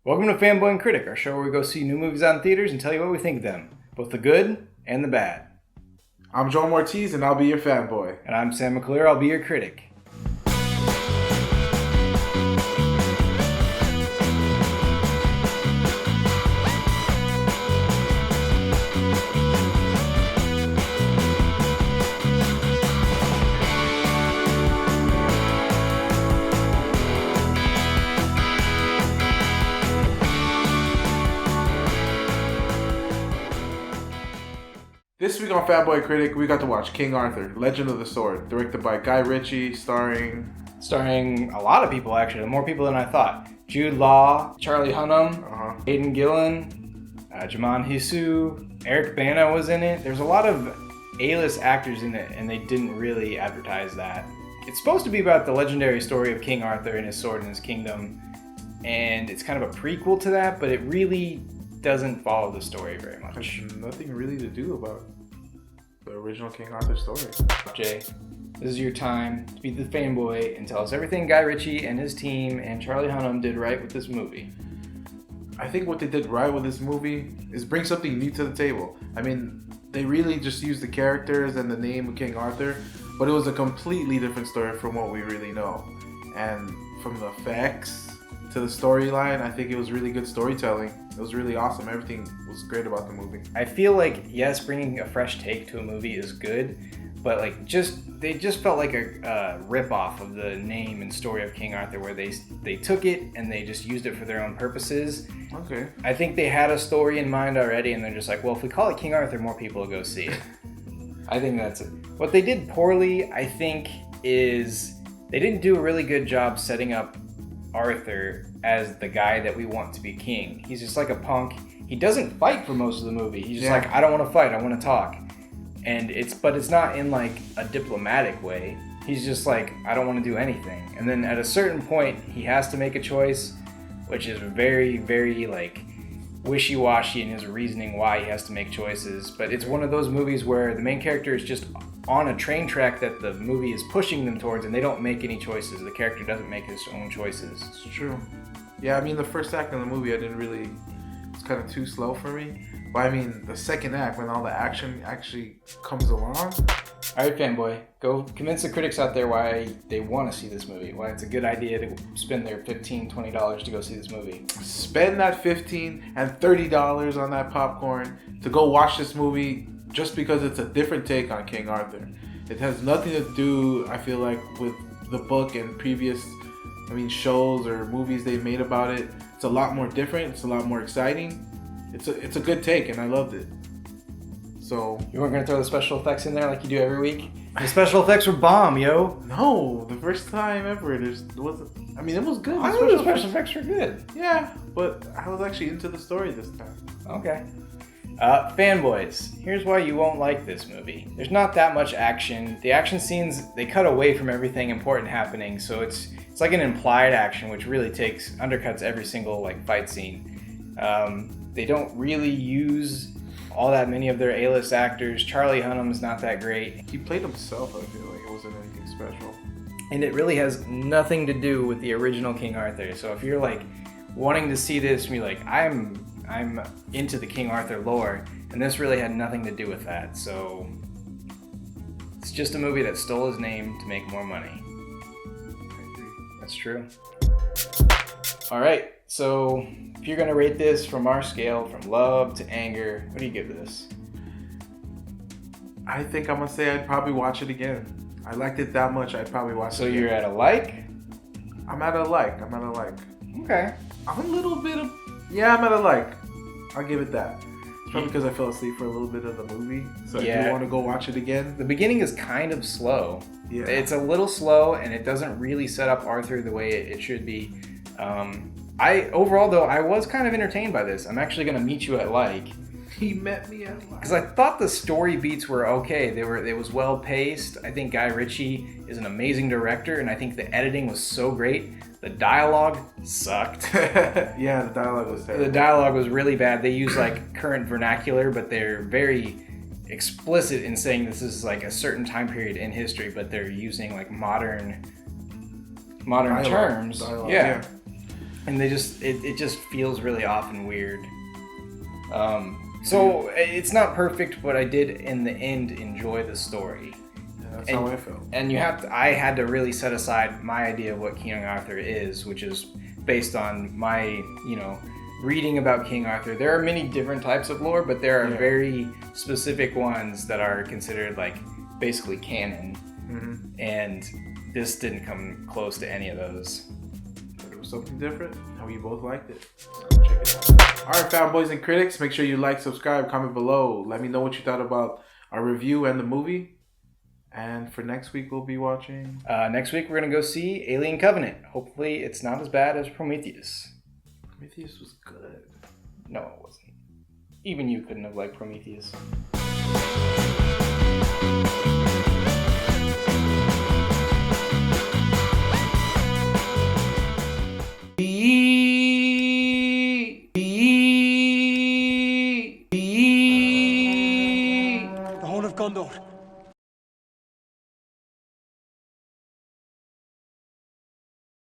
Welcome to Fanboy and Critic, our show where we go see new movies on theaters and tell you what we think of them, both the good and the bad. I'm Jorem Ortiz, and I'll be your fanboy. And I'm Sam McClure, I'll be your critic. This week on Fanboy Critic, we got to watch King Arthur, Legend of the Sword, directed by Guy Ritchie, starring a lot of people, actually, more people than I thought. Jude Law, Charlie Hunnam, Aidan Gillen, Jaman Hisu, Eric Bana was in it. There's a lot of A-list actors in it, and they didn't really advertise that. It's supposed to be about the legendary story of King Arthur and his sword and his kingdom, and it's kind of a prequel to that, but it really doesn't follow the story very much. There's nothing really to do about the original King Arthur story. Jay, this is your time to be the fanboy and tell us everything Guy Ritchie and his team and Charlie Hunnam did right with this movie. I think what they did right with this movie is bring something new to the table. I mean, they really just used the characters and the name of King Arthur, but it was a completely different story from what we really know. And from the effects to the storyline, I think it was really good storytelling. It was really awesome. Everything was great about the movie. I feel like, yes, bringing a fresh take to a movie is good, but they just felt like a rip-off of the name and story of King Arthur, where they took it and they just used it for their own purposes. Okay. I think they had a story in mind already, and they're just like, well, if we call it King Arthur, more people will go see it. I think that's it. What they did poorly, I think, is they didn't do a really good job setting up Arthur as the guy that we want to be king. He's just like a punk. He doesn't fight for most of the movie. He's just like, I don't want to fight, I want to talk. And it's not in like a diplomatic way. He's just like, I don't want to do anything. And then at a certain point, he has to make a choice, which is very, very like wishy-washy in his reasoning why he has to make choices. But it's one of those movies where the main character is just on a train track that the movie is pushing them towards, and they don't make any choices. The character doesn't make his own choices. It's true. Yeah, I mean, the first act of the movie, it's kind of too slow for me. But I mean, the second act, when all the action actually comes along. All right, fanboy, go convince the critics out there why they want to see this movie, why it's a good idea to spend their $15, $20 to go see this movie. Spend that $15 and $30 on that popcorn to go watch this movie just because it's a different take on King Arthur. It has nothing to do, I feel like, with the book and previous, shows or movies they've made about it. It's a lot more different. It's a lot more exciting. It's a good take, and I loved it. So you weren't gonna throw the special effects in there like you do every week? The special effects were bomb, yo. No, the first time ever. It was good. I know the special effects were good. Yeah, but I was actually into the story this time. Okay. Fanboys, here's why you won't like this movie. There's not that much action. The action scenes, they cut away from everything important happening, so it's like an implied action, which really undercuts every single fight scene. They don't really use all that many of their A-list actors. Charlie Hunnam's not that great. He played himself. I feel like it wasn't anything special. And it really has nothing to do with the original King Arthur. So if you're wanting to see this and be like, I'm into the King Arthur lore, and this really had nothing to do with that. So it's just a movie that stole his name to make more money. I agree. That's true. All right, so if you're gonna rate this from our scale, from love to anger, what do you give this? I think I'm gonna say I'd probably watch it again. I liked it that much, I'd probably watch it again. So you're at a like? I'm at a like. Okay. I'm a like. I'll give it that. It's probably because I fell asleep for a little bit of the movie, so I do want to go watch it again. The beginning is kind of slow. Yeah. It's a little slow, and it doesn't really set up Arthur the way it should be. Overall, though, I was kind of entertained by this. I'm actually going to meet you at like. He met me at like. Because I thought the story beats were okay. It was well paced. I think Guy Ritchie is an amazing director, and I think the editing was so great. The dialogue sucked. Yeah, the dialogue was terrible. The dialogue was really bad. They use current vernacular, but they're very explicit in saying this is a certain time period in history, but they're using modern terms. Dialogue, yeah. and they just it just feels really off and weird. So it's not perfect, but I did in the end enjoy the story. That's how I felt. And I had to really set aside my idea of what King Arthur is, which is based on my, reading about King Arthur. There are many different types of lore, but there are very specific ones that are considered like basically canon. Mm-hmm. And this didn't come close to any of those. But it was something different, and we both liked it. So check it out. All right, Fanboys and Critics, make sure you like, subscribe, comment below. Let me know what you thought about our review and the movie. And for next week, we'll be watching... next week, we're going to go see Alien Covenant. Hopefully, it's not as bad as Prometheus. Prometheus was good. No, it wasn't. Even you couldn't have liked Prometheus. The Horn of Gondor.